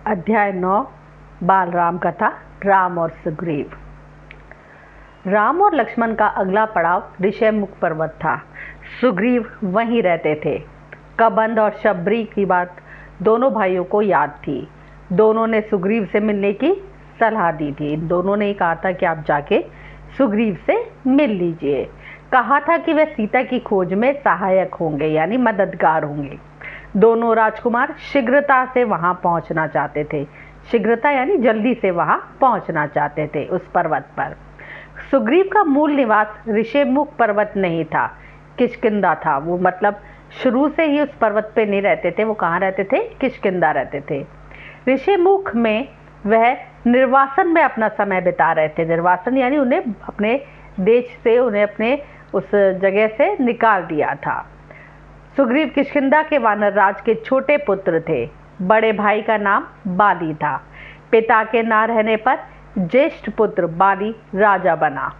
अध्याय 9 बाल राम कथा राम और सुग्रीव। राम और लक्ष्मण का अगला पड़ाव ऋषिमुख पर्वत था। सुग्रीव वहीं रहते थे। कबंध और शबरी की बात दोनों भाइयों को याद थी। दोनों ने सुग्रीव से मिलने की सलाह दी थी। दोनों ने कहा था कि आप जाके सुग्रीव से मिल लीजिए। कहा था कि वे सीता की खोज में सहायक होंगे, यानी मददगार होंगे। दोनों राजकुमार शीघ्रता से वहां पहुंचना चाहते थे। शीघ्रता यानी जल्दी से वहां पहुंचना चाहते थे उस पर्वत पर। सुग्रीव का मूल निवास ऋषिमुख पर्वत नहीं था, किष्किंधा था। वो मतलब शुरू से ही उस पर्वत पे नहीं रहते थे। वो कहाँ रहते थे? किष्किंधा रहते थे। ऋषिमुख में वह निर्वासन में अपना समय बिता रहे थे। निर्वासन यानी उन्हें अपने देश से, उन्हें अपने उस जगह से निकाल दिया था। सुग्रीव किष्किंधा के वानर राज के छोटे पुत्र थे। बड़े भाई का नाम बाली था। पिता के ना रहने पर ज्येष्ठ पुत्र बाली राजा बना।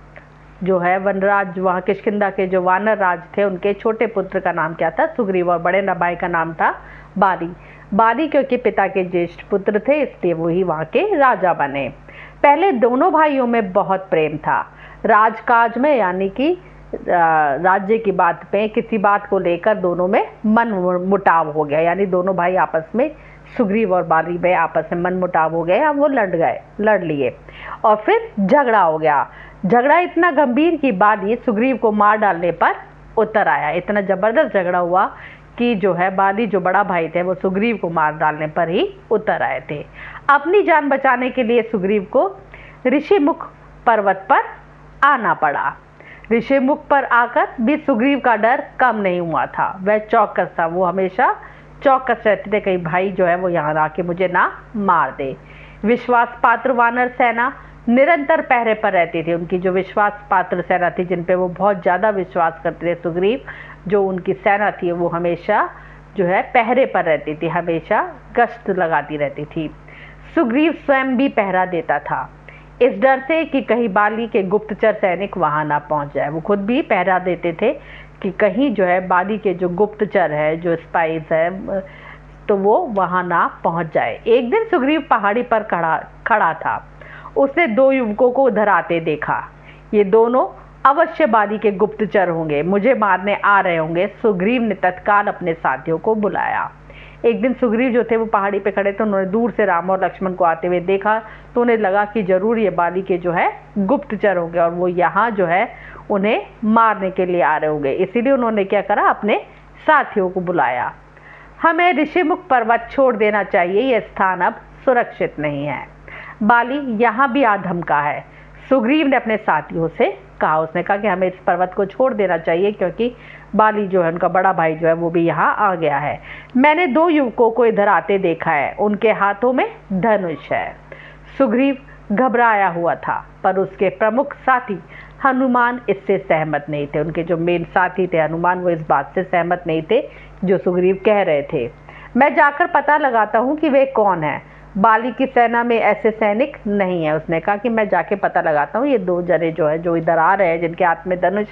जो है वनराज, वहाँ किष्किंधा के जो वानर राज थे उनके छोटे पुत्र का नाम क्या था? सुग्रीव। और बड़े भाई का नाम था बाली। बाली क्योंकि पिता के ज्येष्ठ पुत्र थे इसलिए वही वहाँ के राजा बने। पहले दोनों भाइयों में बहुत प्रेम था। राजकाज में यानी कि राज्य की बात पे, किसी बात को लेकर दोनों में मन मुटाव हो गया। यानी दोनों भाई आपस में, सुग्रीव और बाली में आपस में मन मुटाव हो गया। वो लड़ लिए और फिर झगड़ा हो गया। झगड़ा इतना गंभीर कि बाली सुग्रीव को मार डालने पर उतर आया। इतना जबरदस्त झगड़ा हुआ कि जो है बाली, जो बड़ा भाई थे, वो सुग्रीव को मार डालने पर ही उतर आए थे। अपनी जान बचाने के लिए सुग्रीव को ऋषिमुख पर्वत पर आना पड़ा। ऋषिमुख पर आकर भी सुग्रीव का डर कम नहीं हुआ था। वह चौकस था। वो हमेशा चौकस रहते थे, कहीं भाई जो है वो यहाँ आके मुझे ना मार दे। विश्वास पात्र वानर सेना निरंतर पहरे पर रहती थी। उनकी जो विश्वास पात्र सेना थी, जिन पे वो बहुत ज़्यादा विश्वास करते थे सुग्रीव, जो उनकी सेना थी वो हमेशा जो है पहरे पर रहती थी, हमेशा गश्त लगाती रहती थी। सुग्रीव स्वयं भी पहरा देता था, इस डर से कि कहीं बाली के गुप्तचर सैनिक वहां ना पहुंच जाए। वो खुद भी पहरा देते थे कि कहीं जो है बाली के जो गुप्तचर है, जो स्पाइस है, तो वो वहां ना पहुंच जाए। एक दिन सुग्रीव पहाड़ी पर खड़ा था। उसने दो युवकों को उधर आते देखा। ये दोनों अवश्य बाली के गुप्तचर होंगे, मुझे मारने आ रहे होंगे। सुग्रीव ने तत्काल अपने साथियों को बुलाया। एक दिन सुग्रीव जो थे वो पहाड़ी पे खड़े थे। उन्होंने दूर से राम और लक्ष्मण को आते हुए देखा तो उन्हें लगा कि जरूर ये बाली के जो है गुप्तचर होंगे और वो यहाँ जो है उन्हें मारने के लिए आ रहे होंगे। इसीलिए उन्होंने क्या करा? अपने साथियों को बुलाया। हमें ऋषिमुख पर्वत छोड़ देना चाहिए, यह स्थान अब सुरक्षित नहीं है। बाली यहाँ भी आ धमका है। सुग्रीव ने अपने साथियों से कहा। उसने कहा कि हमें इस पर्वत को छोड़ देना चाहिए क्योंकि बाली जो है, उनका बड़ा भाई जो है, वो भी यहाँ आ गया है। मैंने दो युवकों को इधर आते देखा है, उनके हाथों में धनुष है। सुग्रीव घबराया हुआ था, पर उसके प्रमुख साथी हनुमान इससे सहमत नहीं थे। उनके जो मेन साथी थे हनुमान, वो इस बात से सहमत नहीं थे जो सुग्रीव कह रहे थे। मैं जाकर पता लगाता हूँ कि वे कौन है। बाली की सेना में ऐसे सैनिक नहीं है। उसने कहा कि मैं जाके पता लगाता हूँ ये दो जने जो है, जो इधर आ रहे हैं, जिनके हाथ में धनुष,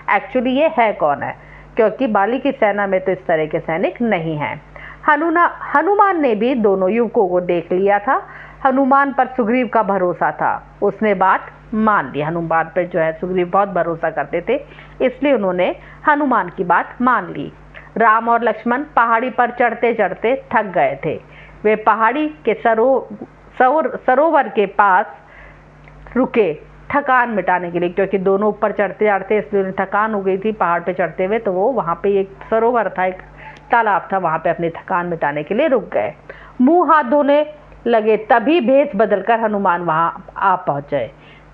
एक्चुअली ये है कौन है, क्योंकि बाली की सेना में तो इस तरह के सैनिक नहीं हैं। हनुमान ने भी दोनों युवकों को देख लिया था। हनुमान पर सुग्रीव का भरोसा था, उसने बात मान ली। हनुमान पर जो है सुग्रीव बहुत भरोसा करते थे, इसलिए उन्होंने हनुमान की बात मान ली। राम और लक्ष्मण पहाड़ी पर चढ़ते चढ़ते थक गए थे। वे पहाड़ी के सरोवर के पास रुके थकान मिटाने के लिए, क्योंकि दोनों ऊपर चढ़ते चढ़ते इसलिए उन्हें थकान हो गई थी पहाड़ पे चढ़ते हुए। तो वो वहाँ पे एक सरोवर था, एक तालाब था, वहाँ पे अपनी थकान मिटाने के लिए रुक गए। मुंह हाथ धोने लगे, तभी भेष बदलकर हनुमान वहाँ आ पहुँचे।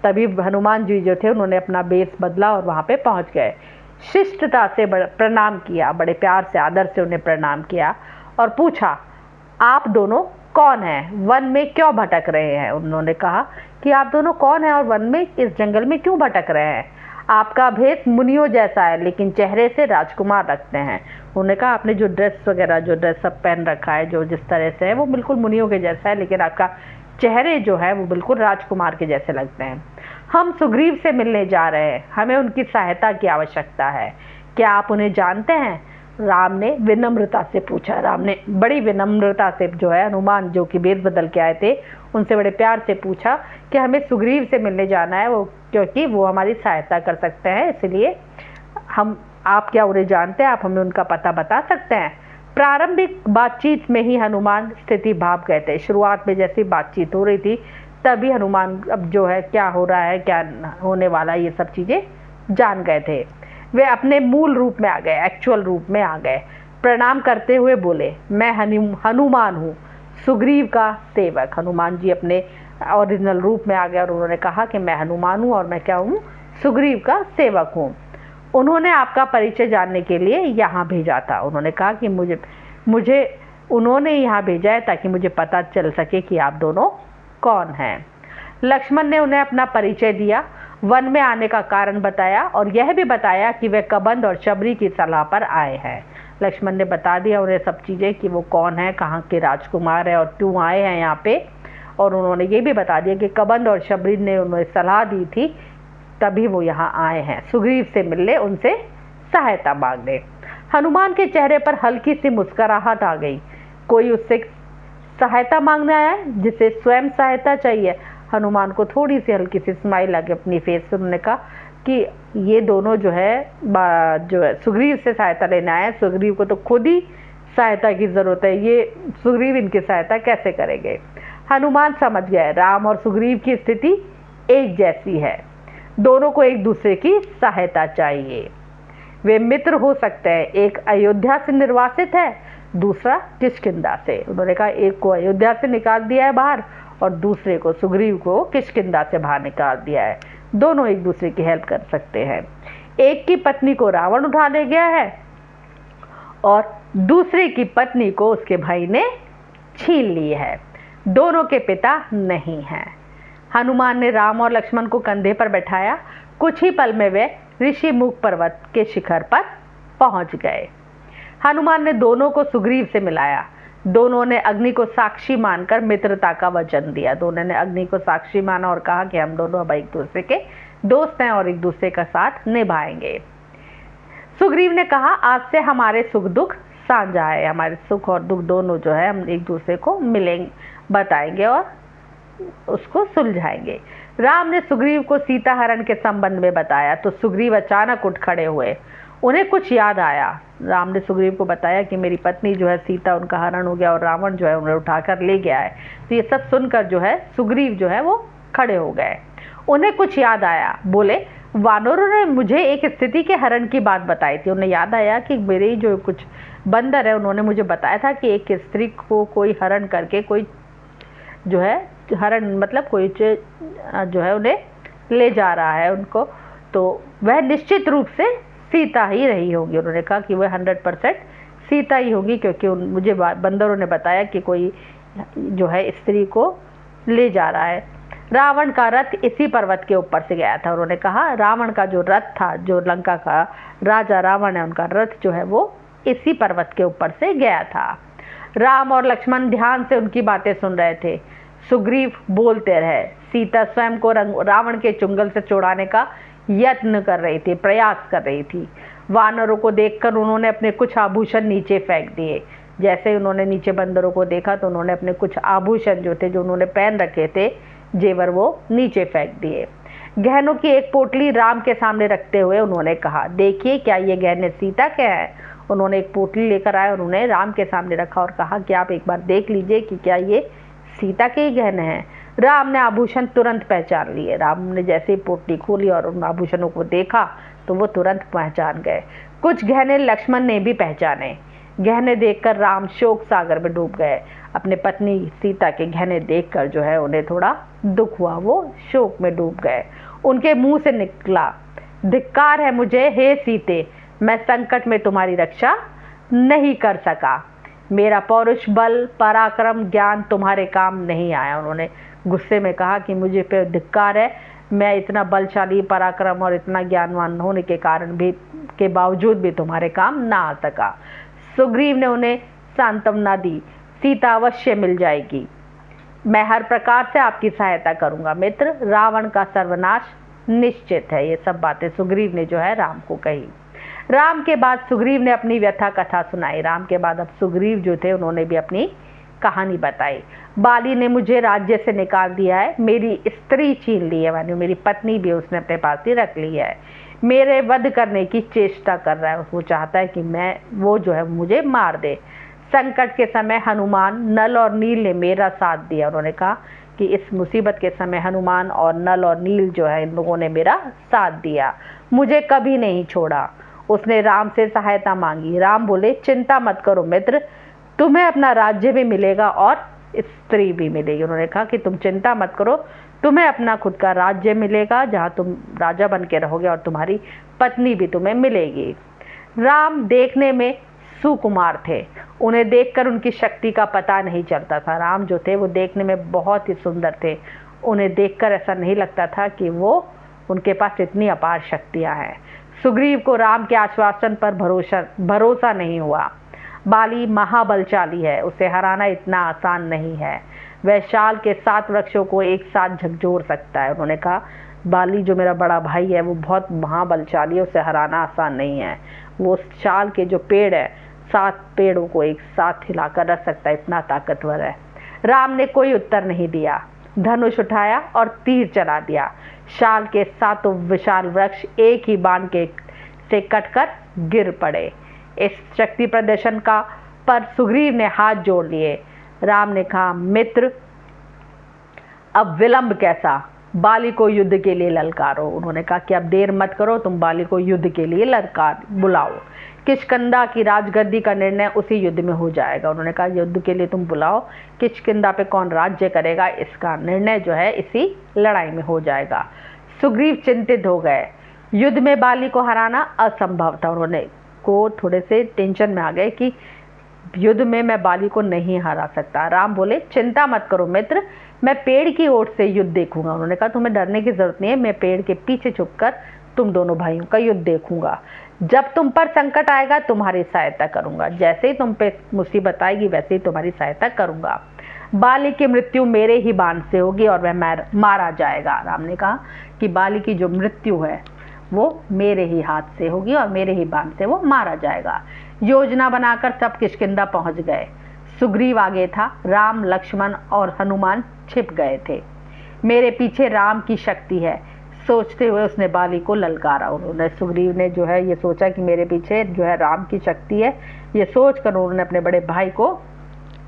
तभी हनुमान जी जो थे उन्होंने अपना भेष बदला और वहाँ पे पहुँच गए। शिष्टता से प्रणाम किया, बड़े प्यार से, आदर से उन्हें प्रणाम किया और पूछा, आप दोनों कौन हैं? वन में क्यों भटक रहे हैं? उन्होंने कहा कि आप दोनों कौन हैं और वन में, इस जंगल में क्यों भटक रहे हैं? आपका भेष मुनियों जैसा है, लेकिन चेहरे से राजकुमार लगते हैं। उन्होंने कहा आपने जो ड्रेस वगैरह, जो ड्रेस सब पहन रखा है, जो जिस तरह से है, वो बिल्कुल मुनियों के जैसा है, लेकिन आपका चेहरे जो है वो बिल्कुल राजकुमार के जैसे लगते हैं। हम सुग्रीव से मिलने जा रहे हैं, हमें उनकी सहायता की आवश्यकता है। क्या आप उन्हें जानते हैं? राम ने विनम्रता से पूछा। राम ने बड़ी विनम्रता से जो है हनुमान जो कि वेश बदल के आए थे उनसे बड़े प्यार से पूछा कि हमें सुग्रीव से मिलने जाना है, वो क्योंकि वो हमारी सहायता कर सकते हैं, इसलिए हम, आप क्या उन्हें जानते हैं, आप हमें उनका पता बता सकते हैं। प्रारंभिक बातचीत में ही हनुमान स्थिति भाप गए थे। शुरुआत में जैसी बातचीत हो रही थी तभी हनुमान अब जो है क्या हो रहा है, क्या होने वाला, ये सब चीज़ें जान गए थे। वे अपने मूल रूप में आ गए, एक्चुअल रूप में आ गए। प्रणाम करते हुए बोले, मैं हनुमान हूँ, सुग्रीव का सेवक। हनुमान जी अपने ओरिजिनल रूप में आ गए और उन्होंने कहा कि मैं हनुमान हूँ और मैं क्या हूँ, सुग्रीव का सेवक हूँ। उन्होंने आपका परिचय जानने के लिए यहाँ भेजा था। उन्होंने कहा कि मुझे उन्होंने यहाँ भेजा है ताकि मुझे पता चल सके कि आप दोनों कौन हैं। लक्ष्मण ने उन्हें अपना परिचय दिया, वन में आने का कारण बताया और यह भी बताया कि वे कबंध और शबरी की सलाह पर आए हैं। लक्ष्मण ने बता दिया उन्हें सब चीज़ें कि वो कौन है, कहाँ के राजकुमार हैं और क्यों आए हैं यहाँ पे। और उन्होंने ये भी बता दिया कि कबंध और शबरी ने उन्हें सलाह दी थी, तभी वो यहाँ आए हैं सुग्रीव से मिलने, उनसे सहायता मांगने। हनुमान के चेहरे पर हल्की सी मुस्कुराहट आ गई। कोई उससे सहायता मांगने आया है जिसे स्वयं सहायता चाहिए। हनुमान को थोड़ी सी हल्की सी स्माइल आ गई अपनी फेस पे। उन्होंने कहा कि ये दोनों जो है सुग्रीव से सहायता लेने आए हैं, सुग्रीव को तो खुद ही सहायता की जरूरत है, ये सुग्रीव इनकी सहायता कैसे करेंगे। हनुमान समझ गए राम और सुग्रीव की स्थिति एक जैसी है, दोनों को एक दूसरे की सहायता चाहिए। वे मित्र हो सकते हैं, एक अयोध्या से निर्वासित है, दूसरा किष्किंधा से। उन्होंने कहा एक को अयोध्या से निकाल दिया है बाहर और दूसरे को, सुग्रीव को, किष्किंधा से बाहर निकाल दिया है। दोनों एक दूसरे की हेल्प कर सकते हैं। एक की पत्नी को रावण उठा ले गया है और दूसरे की पत्नी को उसके भाई ने छीन ली है। दोनों के पिता नहीं हैं। हनुमान ने राम और लक्ष्मण को कंधे पर बैठाया। कुछ ही पल में वे ऋषिमुख पर्वत के शिखर पर पहुंच गए। हनुमान ने दोनों को सुग्रीव से मिलाया। दोनों ने अग्नि को साक्षी मानकर मित्रता का वचन दिया। दोनों ने अग्नि को साक्षी माना और कहा कि हम दोनों अब एक दूसरे के दोस्त हैं और एक दूसरे का साथ निभाएंगे। सुग्रीव ने कहा, आज से हमारे सुख दुख साझा है, हमारे सुख और दुख दोनों जो है हम एक दूसरे को मिलेंगे, बताएंगे और उसको सुलझाएंगे। राम ने सुग्रीव को सीता हरण के संबंध में बताया तो सुग्रीव अचानक उठ खड़े हुए। उन्हें कुछ याद आया। राम ने सुग्रीव को बताया कि मेरी पत्नी जो है सीता, उनका हरण हो गया और रावण जो है उन्हें उठाकर ले गया है। तो ये सब सुनकर जो है सुग्रीव जो है वो खड़े हो गए। उन्हें कुछ याद आया। बोले, वानरों ने मुझे एक स्थिति के हरण की बात बताई थी। उन्हें याद आया कि मेरे जो कुछ बंदर है उन्होंने मुझे बताया था कि एक स्त्री को कोई हरण करके, कोई जो है हरण मतलब कोई जो है उन्हें ले जा रहा है उनको, तो वह निश्चित रूप से सीता ही रही होगी। उन्होंने कहा कि वह 100% सीता ही होगी, क्योंकि मुझे बंदरों ने बताया कि कोई जो है स्त्री को ले जा रहा है। रावण का रथ इसी पर्वत के ऊपर से गया था। उन्होंने कहा रावण का जो रथ था, जो लंका का राजा रावण है, उनका रथ जो है वो इसी पर्वत के ऊपर से गया था। राम और लक्ष्मण ध्यान से उनकी बातें सुन रहे थे। सुग्रीव बोलते रहे। सीता स्वयं को रावण के चुंगल से छुड़ाने का यत्न कर रही थी, प्रयास कर रही थी। वानरों को देखकर उन्होंने अपने कुछ आभूषण नीचे फेंक दिए। जैसे ही उन्होंने नीचे बंदरों को देखा तो उन्होंने अपने कुछ आभूषण जो थे, जो उन्होंने पहन रखे थे, जेवर, वो नीचे फेंक दिए। गहनों की एक पोटली राम के सामने रखते हुए उन्होंने कहा, देखिए क्या ये गहने सीता के हैं। उन्होंने एक पोटली लेकर आए और उन्हें राम के सामने रखा और कहा कि आप एक बार देख लीजिए कि क्या ये सीता के ही गहने हैं। राम ने आभूषण तुरंत पहचान लिए। राम ने जैसे ही पोटली खोली और उन आभूषणों को देखा तो वो तुरंत पहचान गए। कुछ गहने लक्ष्मण ने भी पहचाने। गहने देखकर राम शोक सागर में डूब गए। अपने पत्नी सीता के गहने देखकर जो है उन्हें थोड़ा दुख हुआ, वो शोक में डूब गए। उनके मुंह से निकला, धिक्कार है मुझे हे सीते, मैं संकट में तुम्हारी रक्षा नहीं कर सका। मेरा पौरुष बल, पराक्रम, ज्ञान तुम्हारे काम नहीं आया। उन्होंने गुस्से में कहा कि मुझे पे धिक्कार है, मैं इतना बलशाली, पराक्रम और इतना ज्ञानवान होने के कारण भी, के बावजूद भी तुम्हारे काम ना आ सका। सुग्रीव ने उन्हें सांत्वना दी, सीता अवश्य मिल जाएगी, मैं हर प्रकार से आपकी सहायता करूंगा मित्र, रावण का सर्वनाश निश्चित है। ये सब बातें सुग्रीव ने जो है राम को कही। राम के बाद सुग्रीव ने अपनी व्यथा कथा सुनाई। राम के बाद अब सुग्रीव जो थे उन्होंने भी अपनी कहानी बताई। बाली ने मुझे राज्य से निकाल दिया है, मेरी स्त्री छीन ली है, मानी मेरी पत्नी भी उसने अपने पास ही रख ली है, मेरे वध करने की चेष्टा कर रहा है, वो चाहता है कि वो जो है मुझे मार दे। संकट के समय हनुमान, नल और नील ने मेरा साथ दिया। उन्होंने कहा कि इस मुसीबत के समय हनुमान और नल और नील जो है इन लोगों ने मेरा साथ दिया, मुझे कभी नहीं छोड़ा। उसने राम से सहायता मांगी। राम बोले, चिंता मत करो मित्र, तुम्हें अपना राज्य भी मिलेगा और स्त्री भी मिलेगी। उन्होंने कहा कि तुम चिंता मत करो, तुम्हें अपना खुद का राज्य मिलेगा जहां तुम राजा बन के रहोगे और तुम्हारी पत्नी भी तुम्हें मिलेगी। राम देखने में सुकुमार थे, उन्हें देखकर उनकी शक्ति का पता नहीं चलता था। राम जो थे वो देखने में बहुत ही सुंदर थे, उन्हें देखकर ऐसा नहीं लगता था कि वो उनके पास इतनी अपार शक्तियां हैं। सुग्रीव को राम के आश्वासन पर भरोसा नहीं हुआ। बाली महाबलशाली है, उसे हराना इतना आसान नहीं है, वह शाल के 7 वृक्षों को एक साथ झकझोर सकता है। उन्होंने कहा बाली जो मेरा बड़ा भाई है वो बहुत महाबलशाली है, उसे हराना आसान नहीं है, वो शाल के जो पेड़ है 7 पेड़ों को एक साथ हिलाकर रख सकता है, इतना ताकतवर है। राम ने कोई उत्तर नहीं दिया, धनुष उठाया और तीर चला दिया। शाल के 7 विशाल वृक्ष एक ही बाण से कटकर गिर पड़े। इस शक्ति प्रदर्शन का पर सुग्रीव ने हाथ जोड़ लिए। राम ने कहा, मित्र अब विलंब कैसा, बाली को युद्ध के लिए ललकारो। उन्होंने कहा कि अब देर मत करो, तुम बाली को युद्ध के लिए ललकार बुलाओ, किष्किंधा की राजगद्दी का निर्णय उसी युद्ध में हो जाएगा। उन्होंने कहा युद्ध के लिए तुम बुलाओ, किष्किंधा पे कौन राज्य करेगा इसका निर्णय जो है इसी लड़ाई में हो जाएगा। सुग्रीव चिंतित हो गए, युद्ध में बाली को हराना असंभव था। उन्होंने को थोड़े से टेंशन में आ गए कि युद्ध में मैं बाली को नहीं हरा सकता। राम बोले, चिंता मत करो मित्र, मैं पेड़ की ओर से युद्ध देखूंगा। उन्होंने कहा तुम्हें डरने की जरूरत नहीं है, मैं पेड़ के पीछे छुपकर तुम दोनों भाइयों का युद्ध देखूंगा, जब तुम पर संकट आएगा तुम्हारी सहायता करूंगा, जैसे ही तुम पे मुसीबत आएगी वैसे ही तुम्हारी सहायता करूंगा। बाली की मृत्यु मेरे ही बाण से होगी और वह मारा जाएगा। राम ने कहा कि बाली की जो मृत्यु है वो मेरे ही हाथ से होगी और मेरे ही बाण से वो मारा जाएगा। योजना बनाकर सब किष्किंधा पहुंच गए। सुग्रीव आगे था, राम लक्ष्मण और हनुमान छिप गए थे। मेरे पीछे राम की शक्ति है, सोचते हुए उसने बाली को ललकारा। उन्होंने सुग्रीव ने जो है ये सोचा कि मेरे पीछे जो है राम की शक्ति है, ये सोचकर उन्होंने अपने बड़े भाई को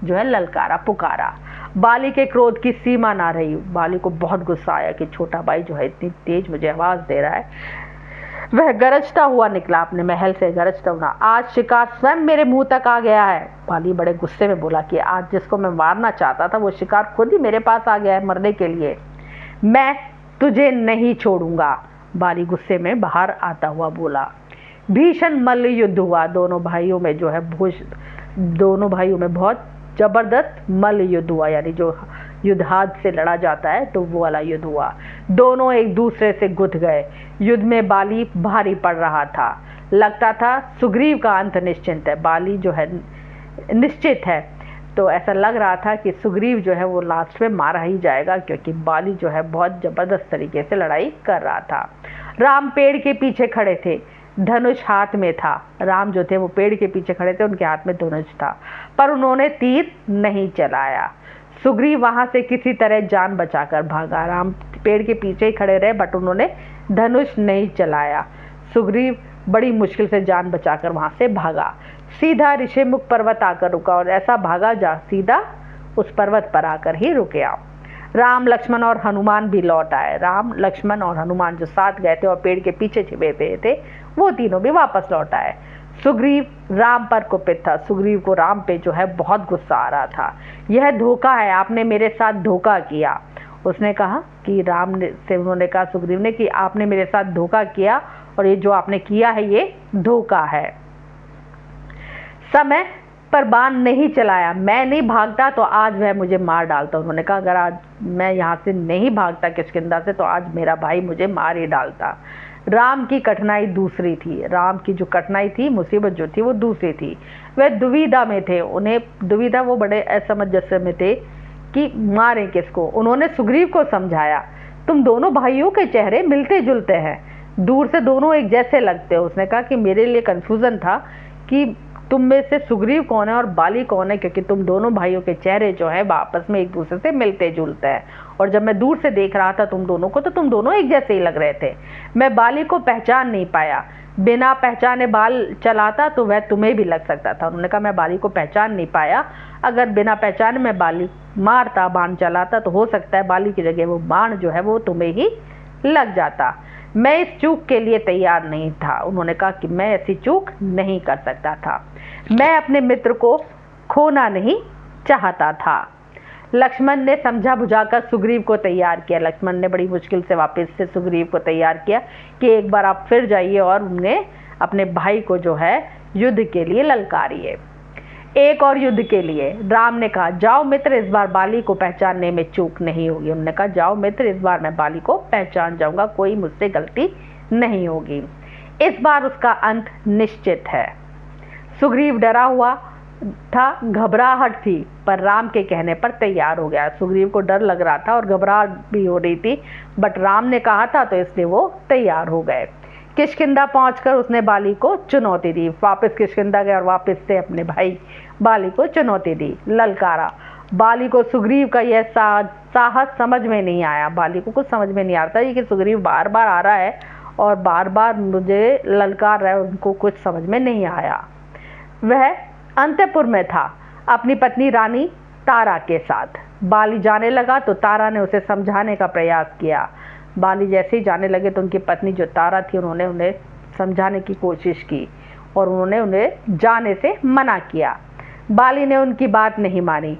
जो है ललकारा, पुकारा। बाली के क्रोध की सीमा ना रही। बाली को बहुत गुस्सा आया कि छोटा भाई जो है इतनी तेज मुझे आवाज दे रहा है। वह गरजता हुआ निकला, अपने महल से गरजता हुआ, आज शिकार स्वयं मेरे मुंह तक आ गया है। बाली बड़े गुस्से में बोला कि आज जिसको मैं मारना चाहता था वो शिकार खुद ही मेरे पास आ गया है मरने के लिए, मैं तुझे नहीं छोड़ूंगा। बाली गुस्से में बाहर आता हुआ बोला। भीषण मल्ल युद्ध हुआ, दोनों भाइयों में बहुत जबरदस्त मल्ल युद्ध हुआ, यानी जो युद्ध हाथ से लड़ा जाता है तो वो वाला युद्ध हुआ। दोनों एक दूसरे से गुथ गए। युद्ध में बाली भारी पड़ रहा था, लगता था सुग्रीव का अंत निश्चित है, बाली जो है निश्चित है, तो ऐसा लग रहा था कि सुग्रीव जो है वो लास्ट में मारा ही जाएगा, क्योंकि बाली जो है बहुत जबरदस्त तरीके से लड़ाई कर रहा था। राम पेड़ के पीछे खड़े थे, धनुष हाथ में था। राम जो थे वो पेड़ के पीछे खड़े थे, उनके हाथ में धनुष था, पर उन्होंने तीर नहीं चलाया। सुग्रीव वहां से किसी तरह जान बचाकर भागा। राम पेड़ के पीछे ही खड़े रहे, बट उन्होंने धनुष नहीं चलाया। सुग्रीव बड़ी मुश्किल से जान बचाकर वहां से भागा, सीधा ऋषिमुख पर्वत आकर रुका और ऐसा भागा जा सीधा उस पर्वत पर आकर ही रुक गया। राम लक्ष्मण और हनुमान भी लौट आए। राम लक्ष्मण और हनुमान जो साथ गए थे और पेड़ के पीछे छिपे हुए थे वो तीनों भी वापस लौट आए। सुग्रीव राम पर कुपित था। सुग्रीव को राम पे जो है बहुत गुस्सा आ रहा था। यह धोखा है, आपने मेरे साथ धोखा किया। उसने कहा कि उन्होंने कहा सुग्रीव ने कि आपने मेरे साथ धोखा किया और ये जो आपने किया है ये धोखा है। समय पर बाण नहीं चलाया, मैं नहीं भागता तो आज वह मुझे मार डालता। उन्होंने कहा अगर आज मैं यहाँ से नहीं भागता किष्किंधा से तो आज मेरा भाई मुझे मार ही डालता। राम की कठिनाई दूसरी थी, राम की जो कठिनाई थी, मुसीबत जो थी वो दूसरी थी। वह दुविधा में थे, उन्हें दुविधा, वो बड़े असमंजस में थे कि मारें किसको। उन्होंने सुग्रीव को समझाया, तुम दोनों भाइयों के चेहरे मिलते जुलते हैं, दूर से दोनों एक जैसे लगते हो। उसने कहा कि मेरे लिए कंफ्यूजन था कि तुम में से सुग्रीव कौन है और बाली कौन है, क्योंकि तुम दोनों भाइयों के चेहरे जो है आपस में एक दूसरे से मिलते जुलते हैं, और जब मैं दूर से देख रहा था तुम दोनों को तो तुम दोनों एक जैसे ही लग रहे थे। मैं बाली को पहचान नहीं पाया, बिना पहचाने बाल चलाता तो वह तुम्हें भी लग सकता था। उन्होंने कहा मैं बाली को पहचान नहीं पाया, अगर बिना पहचाने मैं बाली मारता, बाण चलाता तो हो सकता है बाली की जगह वो बाण जो है वो तुम्हें ही लग जाता। मैं इस चूक के लिए तैयार नहीं था। उन्होंने कहा कि मैं ऐसी चूक नहीं कर सकता था, मैं अपने मित्र को खोना नहीं चाहता था। लक्ष्मण ने समझा बुझाकर सुग्रीव को तैयार किया। लक्ष्मण ने बड़ी मुश्किल से वापस से सुग्रीव को तैयार किया कि एक बार आप फिर जाइए और उन्हें अपने भाई को जो है युद्ध के लिए ललकारिए, एक और युद्ध के लिए। राम ने कहा जाओ मित्र, इस बार बाली को पहचानने में चूक नहीं होगी। उन्होंने कहा जाओ मित्र, इस बार मैं बाली को पहचान जाऊंगा, कोई मुझसे गलती नहीं होगी, इस बार उसका अंत निश्चित है। सुग्रीव डरा हुआ था, घबराहट थी, पर राम के कहने पर तैयार हो गया। सुग्रीव को डर लग रहा था और घबराहट भी हो रही थी, बट राम ने कहा था तो इसलिए वो तैयार हो गए। किष्किंधा पहुंचकर उसने बाली को चुनौती दी। वापस किष्किंधा गए और वापस से अपने भाई बाली को चुनौती दी, ललकारा। बाली को सुग्रीव का यह साहस समझ में नहीं आया। बाली को कुछ समझ में नहीं आता कि सुग्रीव बार बार आ रहा है और बार बार मुझे ललकार रहा है, उनको कुछ समझ में नहीं आया। वह अंतपुर में था अपनी पत्नी रानी तारा के साथ। बाली जाने लगा तो तारा ने उसे समझाने का प्रयास किया। बाली जैसे ही जाने लगे तो उनकी पत्नी जो तारा थी उन्होंने उन्हें समझाने की कोशिश की और उन्होंने उन्हें जाने से मना किया। बाली ने उनकी बात नहीं मानी,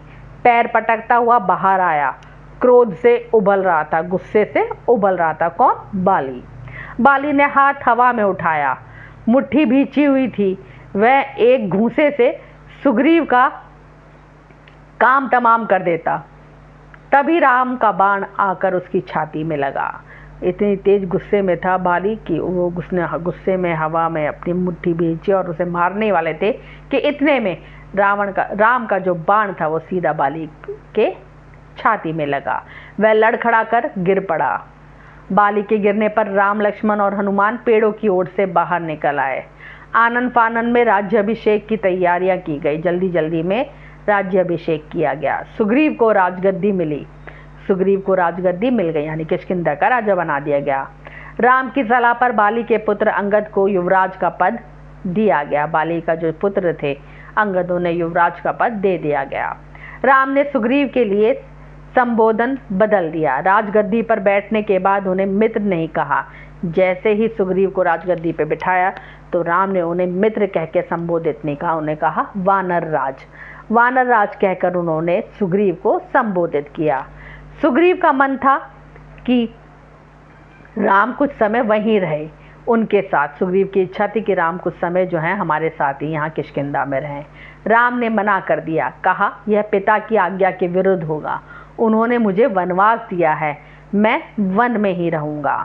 पैर पटकता हुआ बाहर आया। क्रोध से उबल रहा था, गुस्से से उबल रहा था। कौन? बाली। बाली ने हाथ हवा में उठाया, मुट्ठी भींची हुई थी। वह एक घूंसे से सुग्रीव का काम तमाम कर देता, तभी राम का बाण आकर उसकी छाती में लगा। इतनी तेज गुस्से में था बाली कि वो गुस्से में हवा में अपनी मुट्ठी भींची और उसे मारने वाले थे कि इतने में राम का जो बाण था वो सीधा बाली के छाती में लगा। वह लड़खड़ा कर गिर पड़ा। बाली के गिरने पर राम, लक्ष्मण और हनुमान पेड़ों की ओर से बाहर निकल आए। आनन फानन में राज्याभिषेक की तैयारियां की गई। जल्दी जल्दी में राज्याभिषेक किया गया। सुग्रीव को राजगद्दी मिली। सुग्रीव को राजगद्दी मिल गई, यानी किष्किंधा का राजा बना दिया गया। राम की सलाह पर बाली के पुत्र अंगद को युवराज का पद दिया गया। बाली का जो पुत्र थे अंगद, उन्हें युवराज का पद दे दिया गया। राम ने सुग्रीव के लिए संबोधन बदल दिया। राजगद्दी पर बैठने के बाद उन्हें मित्र नहीं कहा। जैसे ही सुग्रीव को राजगद्दी पे बिठाया तो राम ने उन्हें मित्र कह के संबोधित नहीं कहा, उन्हें कहा वानर राज। वानर राज कहकर उन्होंने सुग्रीव को संबोधित किया। सुग्रीव का मन था कि राम कुछ समय वहीं रहे उनके साथ। सुग्रीव की इच्छा थी कि राम कुछ समय जो है हमारे साथ ही यहाँ किष्किंधा में रहें। राम ने मना कर दिया, कहा यह पिता की आज्ञा के विरुद्ध होगा। उन्होंने मुझे वनवास दिया है, मैं वन में ही रहूंगा।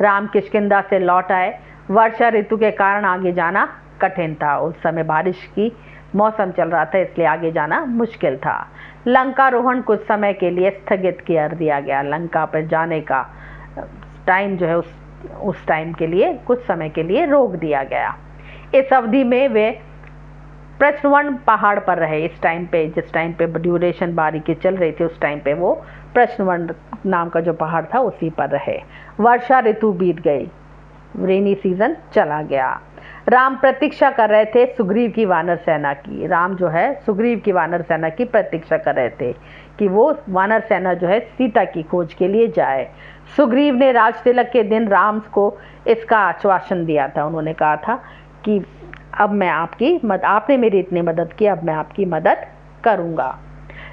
राम किष्किंधा से लौट आए। वर्षा ऋतु के कारण आगे जाना कठिन था। उस समय बारिश की मौसम चल रहा था, इसलिए आगे जाना मुश्किल था। लंका रोहण कुछ समय के लिए स्थगित कर दिया गया। लंका पर जाने का टाइम जो है उस टाइम के लिए कुछ समय के लिए रोक दिया गया। इस अवधि में वे प्रश्नवर्ण पहाड़ पर रहे। इस टाइम पे, जिस टाइम पे ड्यूरेशन बारी की चल रही थी, उस टाइम पे वो प्रश्नवर्ण नाम का जो पहाड़ था उसी पर रहे। वर्षा ऋतु बीत गई, रेनी सीजन चला गया। राम प्रतीक्षा कर रहे थे सुग्रीव की वानर सेना की। राम जो है सुग्रीव की वानर सेना की प्रतीक्षा कर रहे थे कि वो वानर सेना जो है सीता की खोज के लिए जाए। सुग्रीव ने राज तिलक के दिन राम को इसका आश्वासन दिया था। उन्होंने कहा था कि अब मैं आपने मेरी इतनी मदद की, अब मैं आपकी मदद करूंगा।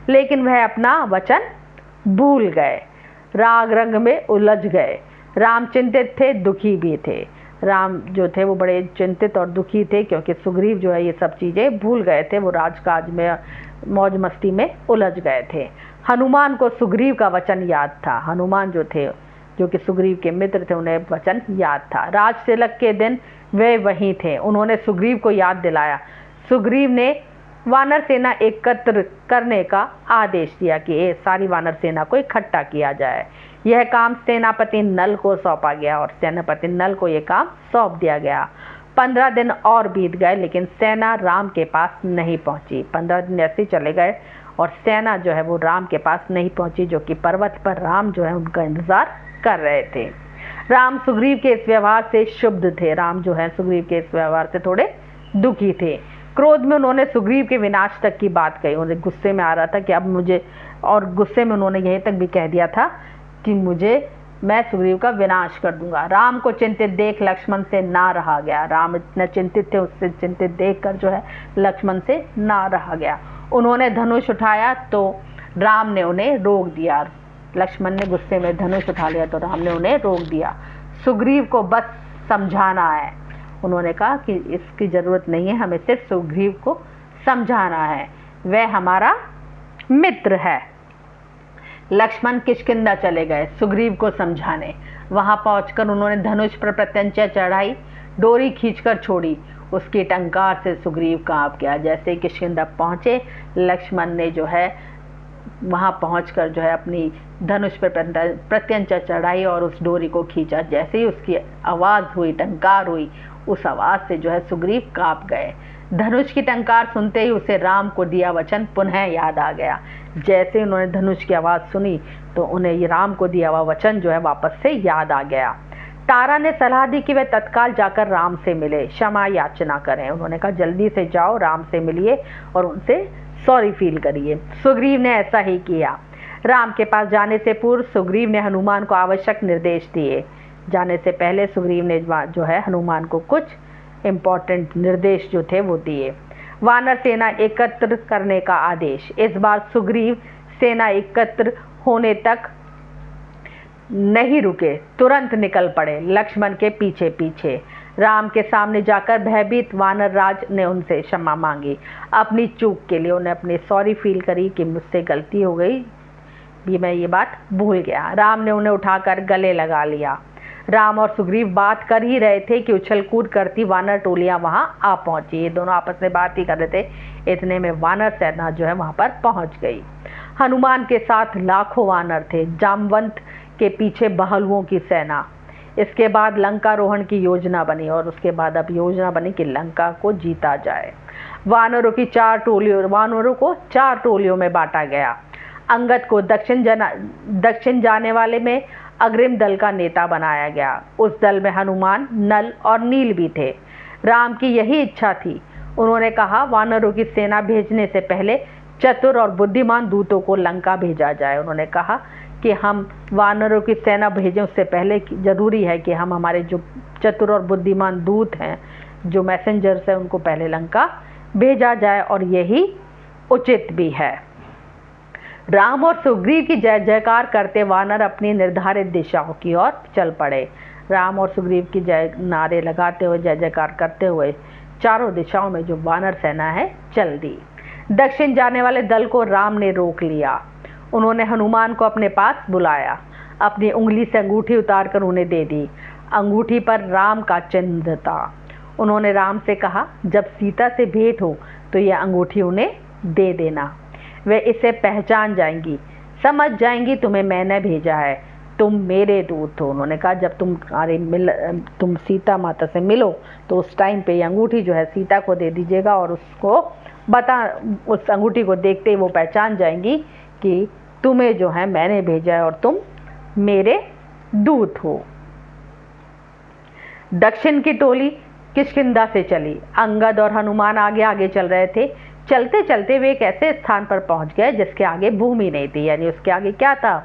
लेकिन वह अपना वचन भूल गए, राग रंग में उलझ गए। राम चिंतित थे, दुखी भी थे। राम जो थे वो बड़े चिंतित और दुखी थे क्योंकि सुग्रीव जो है ये सब चीज़ें भूल गए थे। वो राजकाज में मौज मस्ती में उलझ गए थे। हनुमान को सुग्रीव का वचन याद था। हनुमान जो थे, जो कि सुग्रीव के मित्र थे, उन्हें वचन याद था। राज तिलक के दिन वे वहीं थे। उन्होंने सुग्रीव को याद दिलाया। सुग्रीव ने वानर सेना एकत्र करने का आदेश दिया कि ये सारी वानर सेना को इकट्ठा किया जाए। यह काम सेनापति नल को सौंपा गया और सेनापति नल को यह काम सौंप दिया गया। 15 दिन और बीत गए लेकिन सेना राम के पास नहीं पहुंची। 15 दिन ऐसे ही चले गए और सेना जो है वो राम के पास नहीं पहुंची, जो कि पर्वत पर राम जो है उनका इंतजार कर रहे थे। राम सुग्रीव के इस व्यवहार से क्षुब्ध थे। राम जो है सुग्रीव के इस व्यवहार से थोड़े दुखी थे। क्रोध में उन्होंने सुग्रीव के विनाश तक की बात कही। उन्हें गुस्से में आ रहा था कि अब मुझे, और गुस्से में उन्होंने यहीं तक भी कह दिया था कि मैं सुग्रीव का विनाश कर दूंगा। राम को चिंतित देख लक्ष्मण से ना रहा गया। राम इतने चिंतित थे, उससे चिंतित देखकर जो है लक्ष्मण से ना रहा गया। उन्होंने धनुष उठाया तो राम ने उन्हें रोक दिया। लक्ष्मण ने गुस्से में धनुष उठा लिया तो राम ने उन्हें रोक दिया। सुग्रीव को बस समझाना है। उन्होंने कहा कि इसकी जरूरत नहीं है, हमें सिर्फ सुग्रीव को समझाना है, वह हमारा मित्र है। लक्ष्मण किष्किंधा चले गए सुग्रीव को समझाने। वहां पहुंचकर उन्होंने धनुष पर प्रत्यंचा चढ़ाई, डोरी खींचकर छोड़ी। उसकी टंकार से सुग्रीव कांप गया। जैसे ही किष्किंधा पहुंचे, लक्ष्मण ने जो है वहां पहुंचकर जो है अपनी धनुष पर प्रत्यंचा चढ़ाई और उस डोरी को खींचा। जैसे ही उसकी आवाज हुई, टंकार हुई, उस आवाज से जो है सुग्रीव कांप गए। धनुष की टंकार सुनते ही उसे राम को दिया वचन पुनः याद आ गया। जैसे उन्होंने धनुष की आवाज सुनी तो उन्हें ये राम को दिया हुआ वचन जो है वापस से याद आ गया। तारा ने सलाह दी कि वे तत्काल जाकर राम से मिले, क्षमा याचना करें। उन्होंने कहा जल्दी से जाओ, राम से मिलिए और उनसे सॉरी फील करिए। सुग्रीव ने ऐसा ही किया। राम के पास जाने से पूर्व सुग्रीव ने हनुमान को आवश्यक निर्देश दिए। जाने से पहले सुग्रीव ने जो है हनुमान को कुछ इम्पोर्टेंट निर्देश जो थे वो दिए। वानर सेना एकत्र करने का आदेश। इस बार सुग्रीव सेना एकत्र होने तक नहीं रुके, तुरंत निकल पड़े लक्ष्मण के पीछे पीछे। राम के सामने जाकर भयभीत वानर राज ने उनसे क्षमा मांगी। अपनी चूक के लिए उन्हें अपनी सॉरी फील करी कि मुझसे गलती हो गई, भी मैं ये बात भूल गया। राम ने उन्हें उठाकर गले लगा लिया। राम और सुग्रीव बात कर ही रहे थे कि उछल कूद करती वानर टोलियां वहां आ पहुंची। ये दोनों आपस में बात ही कर रहे थे, इतने में वानर सेना जो है वहां पर पहुंच गई। हनुमान के साथ लाखों वानर थे, जामवंत के पीछे बहलुओं की सेना। इसके बाद लंकारोहण की योजना बनी और उसके बाद अब योजना बनी कि लंका को जीता जाए। वानरों को चार टोलियों में बांटा गया। अंगद को दक्षिण जाने वाले में अग्रिम दल का नेता बनाया गया। उस दल में हनुमान, नल और नील भी थे। राम की यही इच्छा थी। उन्होंने कहा वानरों की सेना भेजने से पहले चतुर और बुद्धिमान दूतों को लंका भेजा जाए। उन्होंने कहा कि हम वानरों की सेना भेजें उससे पहले जरूरी है कि हम हमारे जो चतुर और बुद्धिमान दूत हैं, जो मैसेंजर्स हैं, उनको पहले लंका भेजा जाए और यही उचित भी है। राम और सुग्रीव की जय जयकार करते वानर अपनी निर्धारित दिशाओं की ओर चल पड़े। राम और सुग्रीव की जय नारे लगाते हुए, जय जयकार करते हुए चारों दिशाओं में जो वानर सेना है चल दी। दक्षिण जाने वाले दल को राम ने रोक लिया। उन्होंने हनुमान को अपने पास बुलाया, अपनी उंगली से अंगूठी उतारकर उन्हें दे दी। अंगूठी पर राम का चिन्ह था। उन्होंने राम से कहा जब सीता से भेंट हो तो यह अंगूठी उन्हें दे देना। वे इसे पहचान जाएंगी, समझ जाएंगी तुम्हें मैंने भेजा है, तुम मेरे दूत हो। उन्होंने कहा जब तुम सीता माता से मिलो तो उस टाइम पे ये अंगूठी जो है सीता को दे दीजिएगा और उसको उस अंगूठी को देखते ही वो पहचान जाएंगी कि तुम्हें जो है मैंने भेजा है और तुम मेरे दूत हो। दक्षिण की टोली किष्किंधा से चली। अंगद और हनुमान आगे आगे चल रहे थे। चलते चलते वे एक ऐसे स्थान पर पहुंच गए जिसके आगे भूमि नहीं थी, यानी उसके आगे क्या था?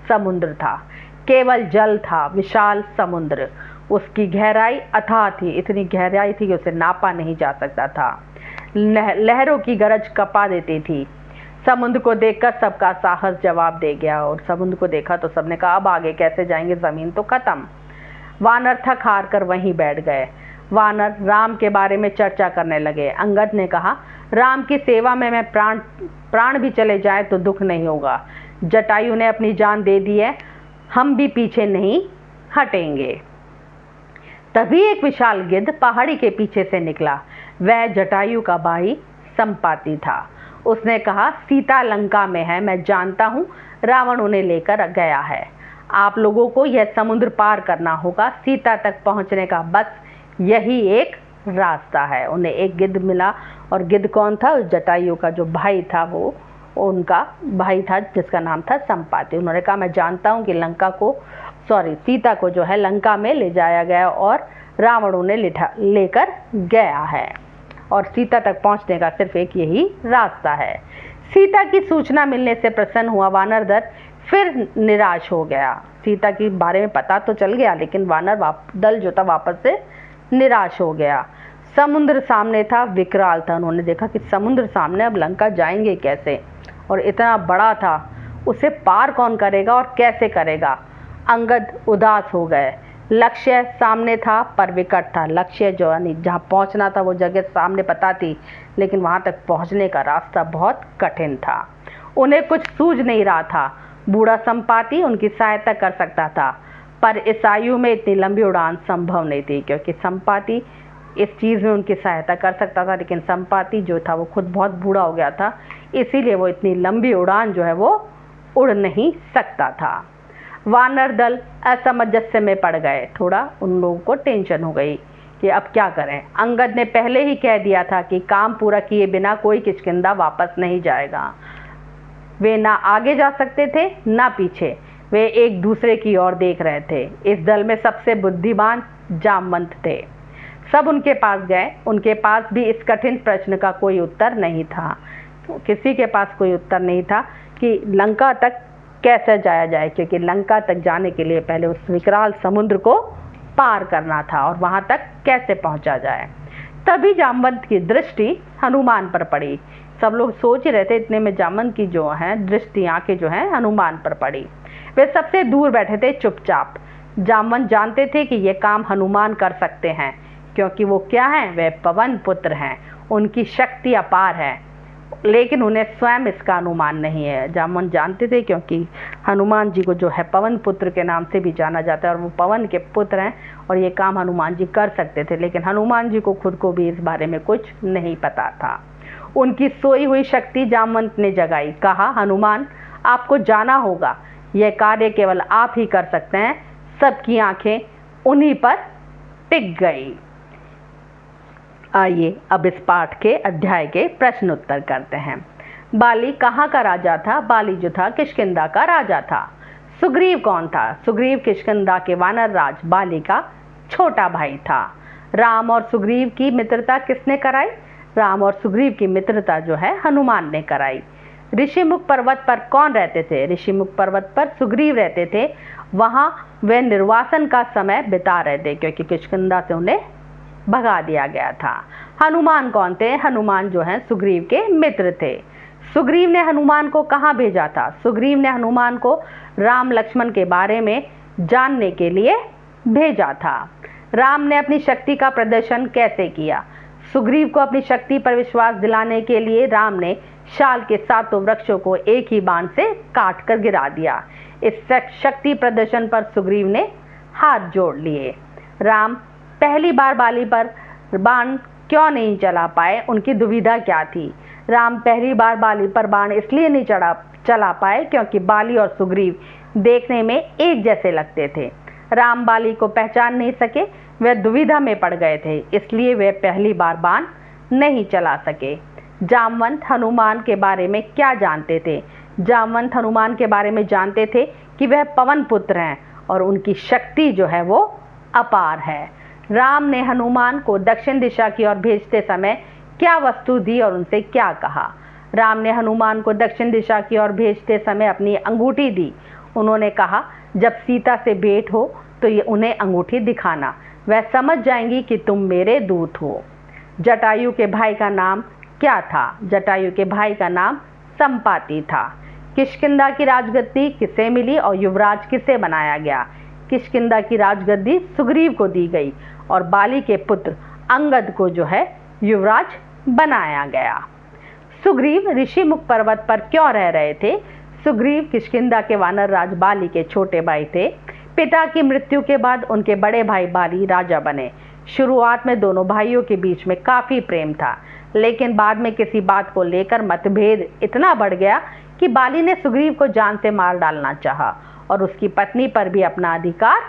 समुद्र था। केवल जल था, विशाल समुद्र। उसकी गहराई अथाह थी, इतनी गहराई थी कि उसे नापा नहीं जा सकता था। लहरों की गरज कपा देती थी। समुद्र को देखकर सबका साहस जवाब दे गया और समुद्र को देखा तो सबने कहा अब आगे कैसे जाएंगे, जमीन तो खत्म। वानर थक हार कर वहीं बैठ गए। वानर राम के बारे में चर्चा करने लगे। अंगद ने कहा राम की सेवा में मैं प्राण भी चले जाए तो दुख नहीं होगा। जटायु ने अपनी जान दे दी है, हम भी पीछे नहीं हटेंगे। तभी एक विशाल गिद्ध पहाड़ी के पीछे से निकला। वह जटायु का भाई संपाति था। उसने कहा, सीता लंका में है, मैं जानता हूँ, रावण उन्हें लेकर गया है। आप लोगों को यह समुद्र पार करना होगा। सीता तक पहुँचने का बस यही एक रास्ता है। उन्हें एक गिद्ध मिला, और गिद्ध कौन था? उस जटायु का जो भाई था, वो उनका भाई था जिसका नाम था संपाति। उन्होंने कहा, मैं जानता हूँ कि सीता को जो है लंका में ले जाया गया और रावण उन्हें लेकर गया है, और सीता तक पहुंचने का सिर्फ एक यही रास्ता है। सीता की सूचना मिलने से प्रसन्न हुआ वानर दल फिर निराश हो गया। सीता के बारे में पता तो चल गया, लेकिन वानर दल जो था वापस से निराश हो गया। समुद्र सामने था, विकराल था। उन्होंने देखा कि समुद्र सामने, अब लंका जाएंगे कैसे, और इतना बड़ा था, उसे पार कौन करेगा और कैसे करेगा। अंगद उदास हो गए। लक्ष्य सामने था पर विकट था। लक्ष्य जो जहाँ पहुँचना था वो जगह सामने पता थी, लेकिन वहाँ तक पहुँचने का रास्ता बहुत कठिन था। उन्हें कुछ सूझ नहीं रहा था। बूढ़ा संपाति उनकी सहायता कर सकता था, पर इस आयु में इतनी लंबी उड़ान संभव नहीं थी, क्योंकि संपाति इस चीज़ में उनकी सहायता कर सकता था, लेकिन संपाति जो था वो खुद बहुत बूढ़ा हो गया था, इसीलिए वो इतनी लंबी उड़ान जो है वो उड़ नहीं सकता था। वानर दल असमंजस्य में पड़ गए। थोड़ा उन लोगों को टेंशन हो गई कि अब क्या करें। अंगद ने पहले ही कह दिया था कि काम पूरा किए बिना कोई किष्किंधा वापस नहीं जाएगा। वे ना आगे जा सकते थे ना पीछे, वे एक दूसरे की ओर देख रहे थे। इस दल में सबसे बुद्धिमान जामवंत थे। सब उनके पास गए। उनके पास भी इस कठिन प्रश्न का कोई उत्तर नहीं था। किसी के पास कोई उत्तर नहीं था कि लंका तक कैसे जाया जाए, क्योंकि लंका तक जाने के लिए पहले उस विकराल समुद्र को पार करना था, और वहां तक कैसे पहुंचा जाए। तभी जामवंत की दृष्टि हनुमान पर पड़ी। सब लोग सोच ही रहे थे, इतने में जामवंत की जो है दृष्टि, आंखें जो है हनुमान पर पड़ी। वे सबसे दूर बैठे थे चुपचाप। जामवंत जानते थे कि ये काम हनुमान कर सकते हैं, क्योंकि वो क्या हैं? वे पवन पुत्र हैं। उनकी शक्ति अपार है, लेकिन उन्हें स्वयं इसका अनुमान नहीं है। जामवंत जानते थे, क्योंकि हनुमान जी को जो है पवन पुत्र के नाम से भी जाना जाता है, और वो पवन के पुत्र हैं, और ये काम हनुमान जी कर सकते थे, लेकिन हनुमान जी को खुद को भी इस बारे में कुछ नहीं पता था। उनकी सोई हुई शक्ति जामवंत ने जगाई। कहा, हनुमान, आपको जाना होगा, यह कार्य केवल आप ही कर सकते हैं। सबकी आंखें उन्हीं पर टिक गई। आइए अब इस पाठ के अध्याय के प्रश्न उत्तर करते हैं। बाली कहाँ का राजा था? बाली जो था किष्किंधा का राजा था। सुग्रीव कौन था? सुग्रीव किष्किंधा के वानर राज बाली का छोटा भाई था। राम और सुग्रीव की मित्रता किसने कराई? राम और सुग्रीव की मित्रता जो है हनुमान ने कराई। ऋषिमुख पर्वत पर कौन रहते थे? ऋषिमुख पर्वत पर सुग्रीव रहते थे। वहां वे निर्वासन का समय बिता रहे थे, क्योंकि किष्किंधा से उन्हें भगा दिया गया था। हनुमान कौन थे? हनुमान जो है सुग्रीव के मित्र थे। सुग्रीव ने हनुमान को कहाँ भेजा था? सुग्रीव ने हनुमान को राम लक्ष्मण के बारे में जानने के लिए भेजा था। राम ने अपनी शक्ति का प्रदर्शन कैसे किया? सुग्रीव को अपनी शक्ति पर विश्वास दिलाने के लिए राम ने शाल के 7 वृक्षों को एक ही बाण से काट कर गिरा दिया। इस शक्ति प्रदर्शन पर सुग्रीव ने हाथ जोड़ लिए। राम पहली बार बाली पर बाण क्यों नहीं चला पाए? उनकी दुविधा क्या थी? राम पहली बार बाली पर बाण इसलिए नहीं चला पाए क्योंकि बाली और सुग्रीव देखने में एक जैसे लगते थे। राम बाली को पहचान नहीं सके, वे दुविधा में पड़ गए थे, इसलिए वे पहली बार बाण नहीं चला सके। जामवंत हनुमान के बारे में क्या जानते थे? जामवंत हनुमान के बारे में जानते थे कि वह पवन पुत्र हैं और उनकी शक्ति जो है वो अपार है। राम ने हनुमान को दक्षिण दिशा की ओर भेजते समय क्या वस्तु दी और उनसे क्या कहा? राम ने हनुमान को दक्षिण दिशा की ओर भेजते समय अपनी अंगूठी दी। उन्होंने कहा, जब सीता से भेंट हो तो ये उन्हें अंगूठी दिखाना, वह समझ जाएंगी कि तुम मेरे दूत हो। जटायु के भाई का नाम क्या था? जटायु के भाई का नाम संपाति था। किष्किंधा की राजगद्दी किसे मिली और युवराज किसे बनाया गया? किष्किंधा की राजगद्दी सुग्रीव को दी गई और बाली के पुत्र अंगद को जो है युवराज बनाया गया। सुग्रीव ऋषिमुख पर्वत पर क्यों रह रहे थे? सुग्रीव किष्किंधा के वानर राज बाली के छोटे भाई थे। पिता की मृत्यु के बाद उनके बड़े भाई बाली राजा बने। शुरुआत में दोनों भाइयों के बीच में काफी प्रेम था, लेकिन बाद में किसी बात को लेकर मतभेद इतना बढ़ गया कि बाली ने सुग्रीव को जान से मार डालना चाहा और उसकी पत्नी पर भी अपना अधिकार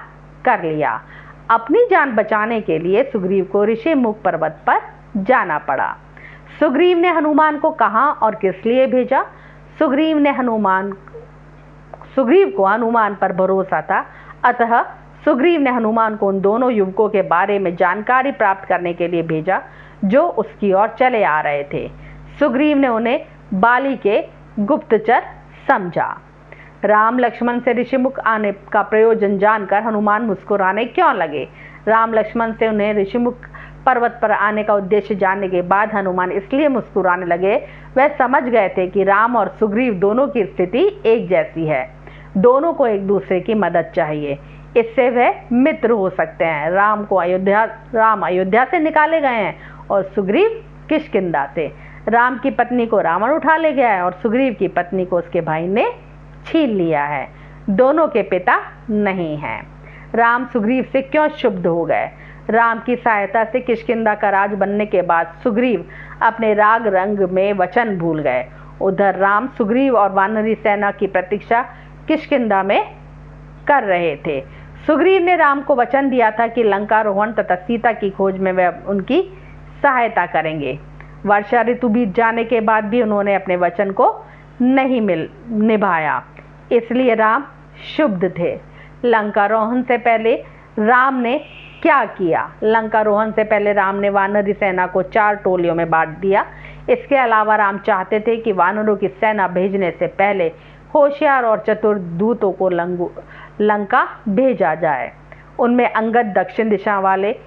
कर लिया। अपनी जान बचाने के लिए सुग्रीव को ऋषिमुख पर्वत पर जाना पड़ा। सुग्रीव ने हनुमान को कहां और किस लिए भेजा? सुग्रीव को हनुमान पर भरोसा था, अतः सुग्रीव ने हनुमान को उन दोनों युवकों के बारे में जानकारी प्राप्त करने के लिए भेजा जो उसकी ओर चले आ रहे थे। सुग्रीव ने उन्हें बाली के गुप्तचर समझा। राम लक्ष्मण से ऋषिमुख आने का प्रयोजन जानकर हनुमान मुस्कुराने क्यों लगे? राम लक्ष्मण से उन्हें ऋषिमुख पर्वत पर आने का उद्देश्य जानने के बाद हनुमान इसलिए मुस्कुराने लगे, वह समझ गए थे कि राम और सुग्रीव दोनों की स्थिति एक जैसी है, दोनों को एक दूसरे की मदद चाहिए, इससे वह मित्र हो सकते हैं। राम अयोध्या से निकाले गए हैं और सुग्रीव किष्किंधा से। राम की पत्नी को रावण उठा ले गया है और सुग्रीव की पत्नी को उसके भाई ने छीन लिया है, दोनों के पिता नहीं हैं। राम सुग्रीव से क्यों क्षुब्ध हो गए? राम की सहायता से किष्किंधा का राज बनने के बाद सुग्रीव अपने राग रंग में वचन भूल गए। उधर राम सुग्रीव और वानरी सेना की प्रतीक्षा किष्किंधा में कर रहे थे। सुग्रीव ने राम को वचन दिया था कि लंकारोहण तथा सीता की खोज में वे उनकी सहायता करेंगे। वर्षा ऋतु बीत जाने के बाद भी उन्होंने अपने वचन को नहीं निभाया, इसलिए राम क्षुब्ध थे। लंकारोहण से पहले राम ने क्या किया? लंकारोहण से पहले राम ने वानरी सेना को 4 टोलियों में बांट दिया। इसके अलावा राम चाहते थे कि वानरों की सेना भेजने से पहले होशियार और चतुर दूतों को लंका भेजा जाए। उनमें अंगद दक्षिण दिशा वाले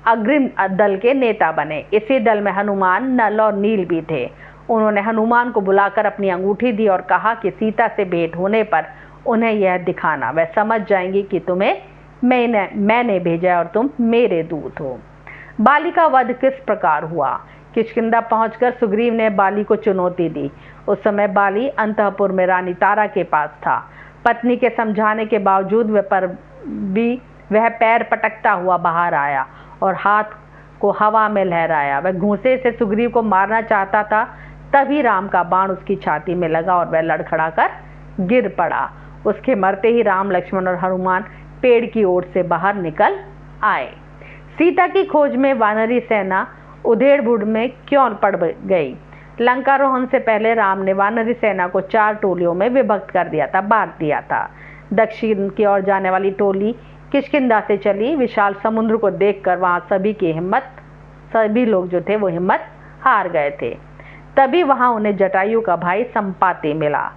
अग्रिम दल के नेता बने। इसी दल में हनुमान, नल और नील भी थे। उन्होंने हनुमान को बुलाकर अपनी अंगूठी दी और कहा कि सीता से भेंट होने पर उन्हें यह दिखाना, वह समझ जाएंगी कि तुम्हें मैंने भेजा और तुम मेरे दूत हो। बाली का वध किस प्रकार हुआ? किष्किंधा पहुंचकर सुग्रीव ने बाली को चुनौती दी। उस समय बाली अंतःपुर में रानी तारा के पास था। पत्नी के समझाने के बावजूद वह पैर पटकता हुआ बाहर आया और हाथ को हवा में लहराया। वह घूंसे से सुग्रीव को मारना चाहता था, तभी राम का बाण उसकी छाती में लगा और वह लड़खड़ाकर गिर पड़ा। उसके मरते ही राम, लक्ष्मण और हनुमान पेड़ की ओर से बाहर निकल आए। सीता की खोज में वानरी सेना उधेड़-बुन में क्यों पड़ गई? लंकारोहण से पहले राम ने वानरी सेना को 4 टोलियों में विभक्त कर दिया था, बांट दिया था। दक्षिण की ओर जाने वाली टोली किष्किंधा से चली। विशाल समुद्र को देखकर वहां सभी लोग जो थे वो हिम्मत हार गए थे। तभी वहां उन्हें जटायु का भाई संपाति मिला।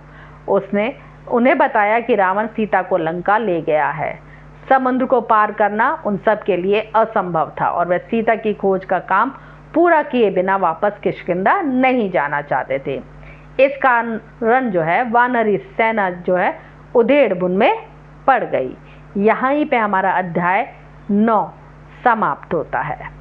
उसने उन्हें बताया कि रावण सीता को लंका ले गया है। समुद्र को पार करना उन सब के लिए असंभव था और वह सीता की खोज का काम पूरा किए बिना वापस किष्किंधा नहीं जाना चाहते थे। इस कारण जो है वानरी सेना जो है उधेड़-बुन में पड़ गई। यहीं पे हमारा अध्याय 9 समाप्त होता है।